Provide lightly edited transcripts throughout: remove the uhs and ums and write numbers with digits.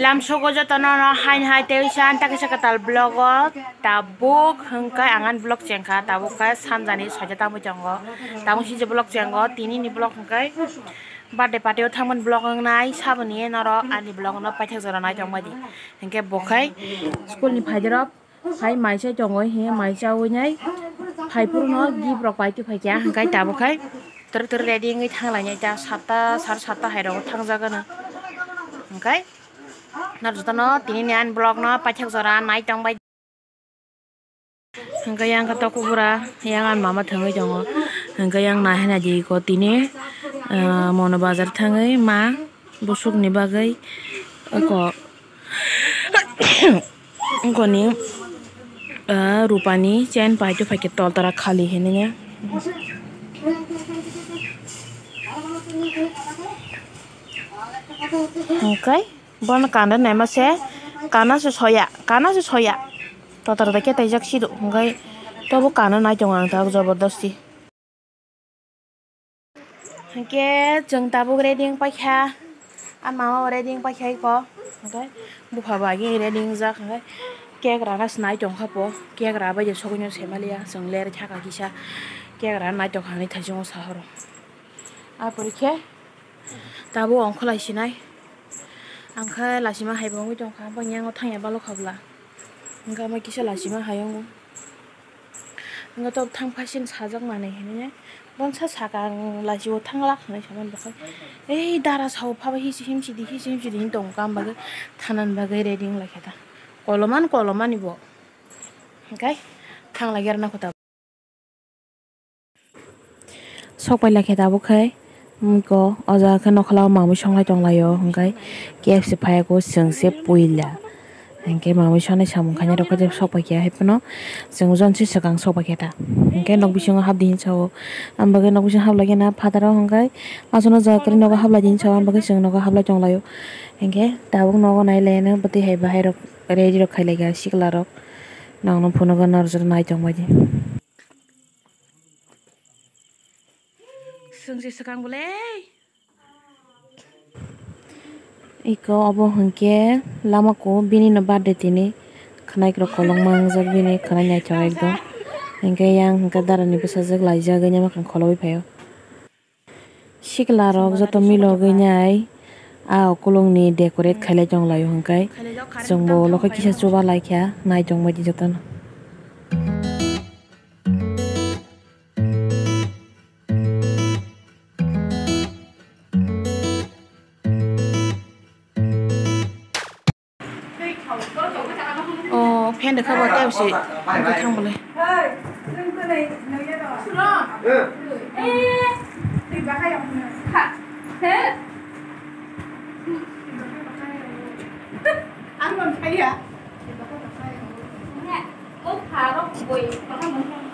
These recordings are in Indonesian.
lam sogo jotono no hain hai teusan takisa katal blogo tabuk hengkai angan blog jengka tabuk kai sanjani saja tamu jongo tamu sije blog jenggo tini ni blog hengkai bade patio thamun blog ngai sabani noro ani blog no paithak jora nai jongmadi hengke bokai school ni phajarop hai maisa jongo he maisa unyai hai purno gi brok paitu phaikya hengkai tabuk kai ter ready ngai thanglai ta 7:30 hairo thangjagana hengkai narjotono tini ni an blog no paithak jora nai tongbai hengkai yang kata kubura yang an mama thangai jongo hengkai yang na hena di ko tini mono bazar thangai ma busuk ni bagai ko ni rupani chain paitu phaike tol tara khali heninya hengkai bon kanda nema se kana se soya totar da ke taijak sidu hengkai tobo kana nai jong ang tak jabardasti hengke jeng tabuk reading paikha an mama reading paikha ko hengkai buha bagi reading jak hengkai kek rana snai jong khapo kek ra ba je sogunyo semalia jeng ler thaka kisa kek ra nai jong khani thajong sahoro a porikhe tabo ongkholai sinai angkha lasima haibong jong kha bangyang o thangya balo khabla angka ma kisa lasima hayong angka to thang phasin sajak manai hene bonsa sakang lasiwo thangla khanai saman bakai ei dara saw phaba himsi di dong kam bagai thanan bagai reading lakheta koloman ibo hengkai thangla gerna khota sokpai lakheta bukai ko oja khe nokhala mamu songlai tonglayo hengkai KFC phaya ko sengse puila hengke mamu sonai samung khanya rok je sokpai kya hepono jeng jonsi sakang sokpai keta hengke nok bising hab din chawo ambaga nok bising hab lagi na phataro hengkai asono jakri nok hab lagi chawo ambaga jeng nok hab lai tonglayo hengke tabuk nok nai lene bati hai bahai rok ready rok khailai ga sikla rok nangno phono ga narjor nai tongbaji sengse sakang bole iko obo hengke lama ko bini no birthday tini khanai krok kolong mangjak bini khanai nai chong ekdom hengke yang hengka darani besajak laijak nya makhan kholoi phaio sikla rok joto milogoi nai a okolong ni decorate khailai tonglaio hengkai jongbo lokho kisa chuba laikha nai tongbai jotono fan được không tao sẽ cái thằng bole ăn còn hay à? Ốc thả nó bùi có thằng muốn không?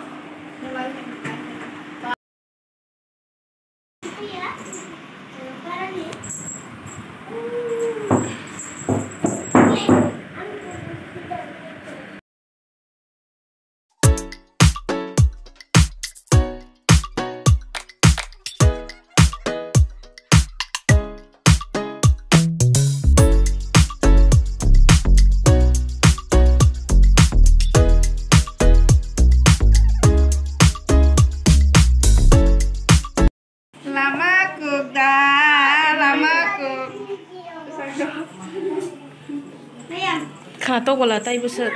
khá to là tay bớt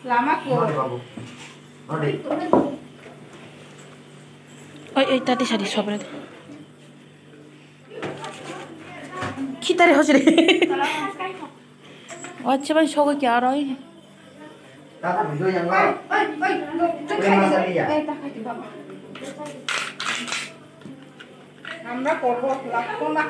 Lama ko. oi tadi sadi sobra kita re hosre अच्छा भाई शौक क्या रहा है আমরা করব লাগতো না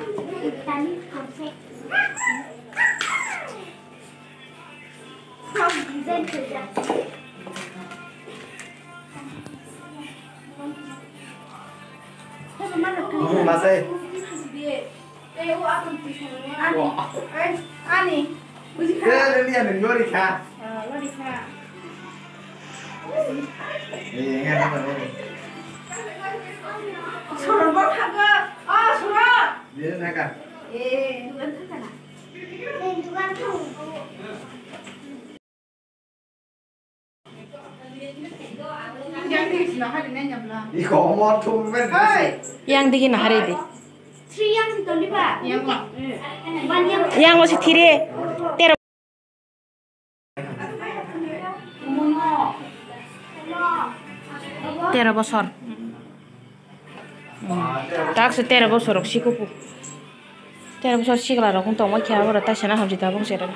Ani, Kena nyabla. 이거 뭐 좀 맨. Hei. Yang digi na hari di. Yang si Tony Pak. Yang apa? Yang Yang lo si tiri. Tero. Tero bosor. Tak se tero bosor ok sikupu. Tero bosor sikla ro kung tong ma kya bora ta sana hamji ta bong sera.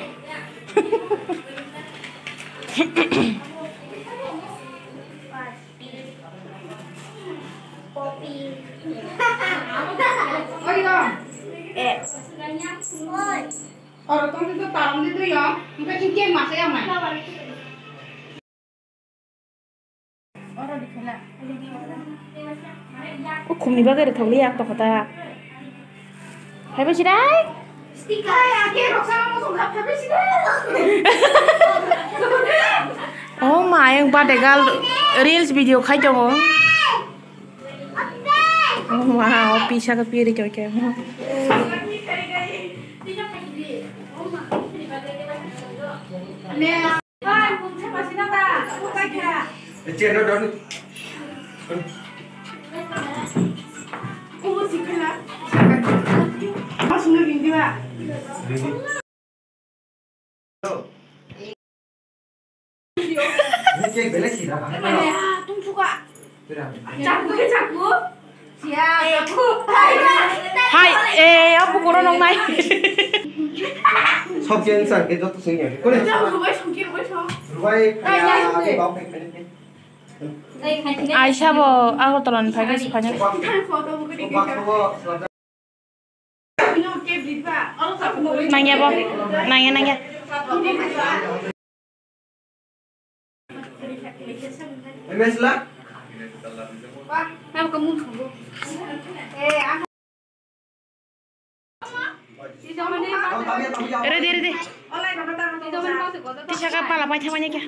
Oi dong. Eh. Orang tuh itu taruh di itu ya. Mungkin cincin mas ya mas. Orang di sana. Oh kumni bagare tholi ak to khata. Hai ba sirai. Stiker ya, dia rok sama musuh nggak habis sih. Oh ma yang badegal reels video khai jong. Oh wow, pisa ka piri kyo kyo. Nih, kan, saya masih nata. Aku kayak. 이제 너 너. Oh, sih kena. Masuk lagi dia. 이제 벨레시다. Ya, tung juga. 그래. Caku ya caku. Siap, caku. Hai, apa kono nong nai? 석진산 깨졌다 승리. 그래. Jangan gue sungkir gue sama. 루바이 카야 비바오 팩. Aisyah bo, aku tolong pakai sepanjang. Kan foto bukan di 박 그거 Punya oke beli pak. Orang tak perlu. Nanya bo, nanya. MS lah. Pak, kamu kamu tunggu. Aku. Di zaman ini pak. Ready. Oleh bapak taruh di zaman kau sekolah. Tisha ka pala pai thamanya kya?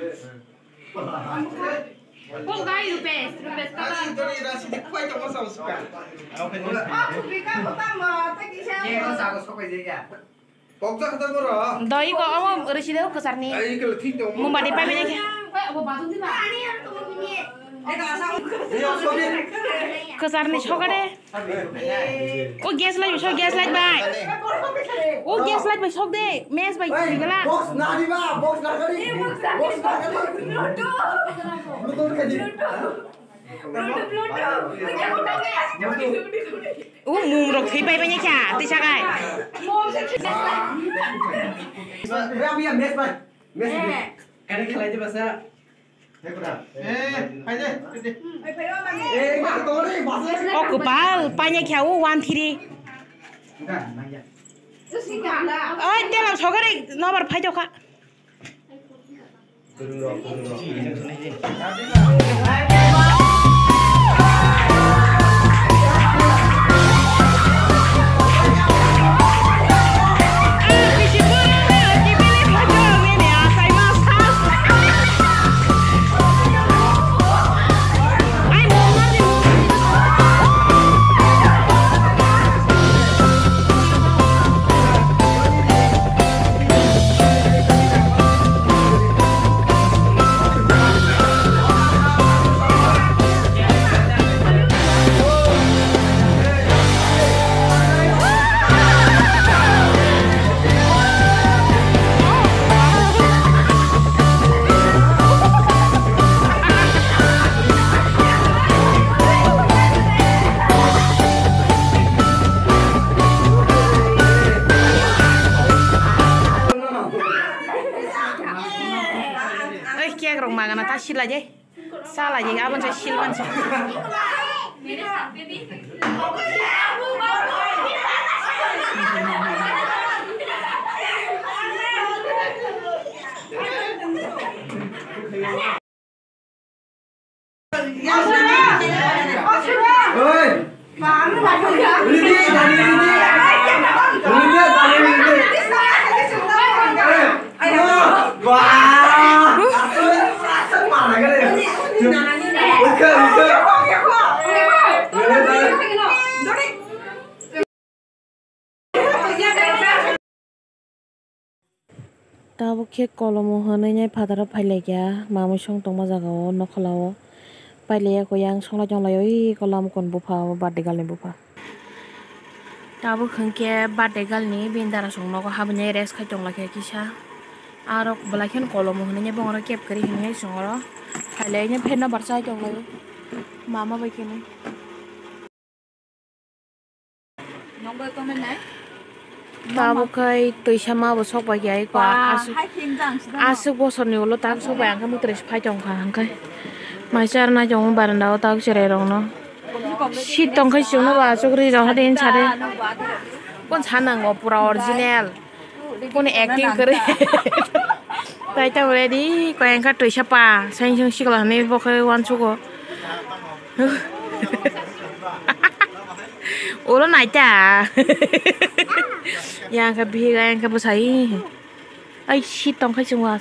Kok gay rupes kata. 아니 너희 라시 디코이 좀 와서 웃을까? Aku berikan pertama, tapi saya. 얘가 사고 속에 얘기야. 복잡하다 거라. Doi ko amo resida ko kasar ni. 아이 이걸 튀도 못. Mumbadi pai banya kya? Apa batu sih pak? Ini yang kamu punya. 야 소리. Kasar ni chokade. Oh gas light bai. Oh gas light bai chok de. Mes bai gala. 복스 나리바. 복스 나가리. 복스 나가리. 누구 가지? Mum rok thui pai banya kya? Tisha kai. 왜야 메스 봐. 메스. Kadang kalau aja bahasa 해보라. 하이데. 에, 이거 또래 봤어? Oh kepal, panya kya oh 1 3. enggak, nanya. Terus ini ada. Oh telam chokade nomor pai joka. 들으러. Magana ta shil aja. Salah aja abang saya shil man. Tabu ke kolomo hane nyai padara phaile kya mamu song tongma jagao nokhalawo paile ko yang songla jong layo I kolam kon bupa birthday gal ni bupa tabu khengke birthday gal ni bindara songno ko habne rest khai jong la ke kisa aro balaken kolom hne ne bongro kep kari hne songro paile ne phenna barsa jong layo mama bai kene Nong bơi con bên này. tabu kai tuisama bo sok bai ai ko asu Hai thiên rằng sẽ asuk bosor ni ulo tak sok bayang kamu tres phai jong kha hangkai maichar na jong baranda tak chere rong no shit tong khai chung na ba chokri rong haden chare kon chanang go pura original kon acting kare tai ta ready ko yang kha tuisa pa sain chung sikla ne bo khai wan chu go ulo nai ta yang kha bi ga yang kha busai ai shit tong khai chung wa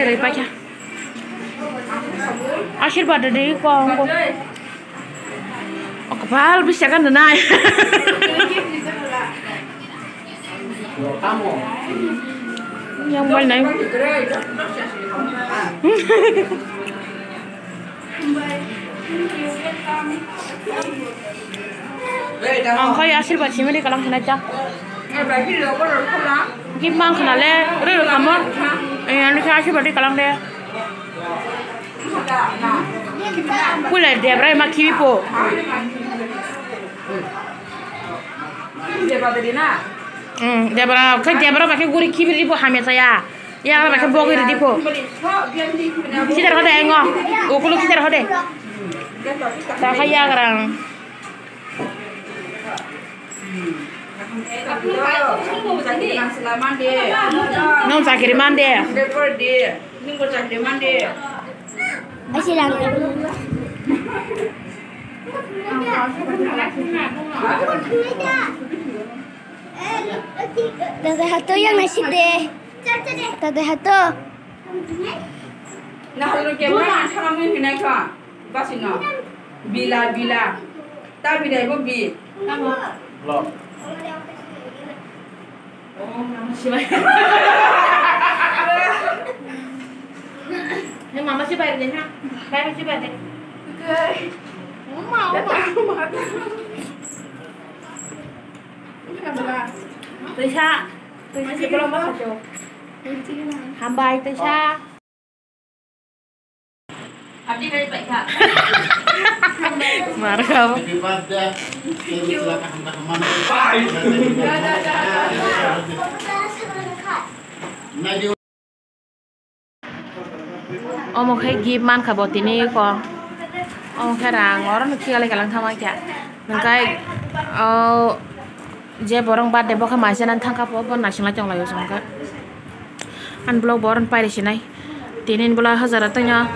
Dari baca. Asyirwad dari kong. Oh kepal bisa kan denai. Yang mana? Ang kaya asyirwad sih mereka lang kena Gimang kena le, rel kamu. Anu saya asyirwad di kalang deh. Kule dia berai makiwi po. Dia berai, kan dia berai pakai guri kiwi di po hamil saya. Ya pakai bogir di po. Kita ada enggak? Ukulu kita ada. Tak kaya kerang. Nong sakit mandi. Masih lang. Tante Hato yang nasi deh. Tante Hato. Nah, lu kemana? Sekarang ini naik kah? Basino. Bila. Tapi dia ibu bi. Loh. Ini mama sih bayar deh, ha? Bayar sih bayar deh. Mau. Tisha sih belum masak jo. Hambai Tisha. Abdi dari baik kak. Marah kamu. Mau kayak gimana kabut ini kok? Kayak orang kia lagi kalang sama aja. Mengkai je borong bade boka masih nanti tangkap apa nasional jong layu sangka. An blog boron pai di sini. Tinin bola hazard tanya.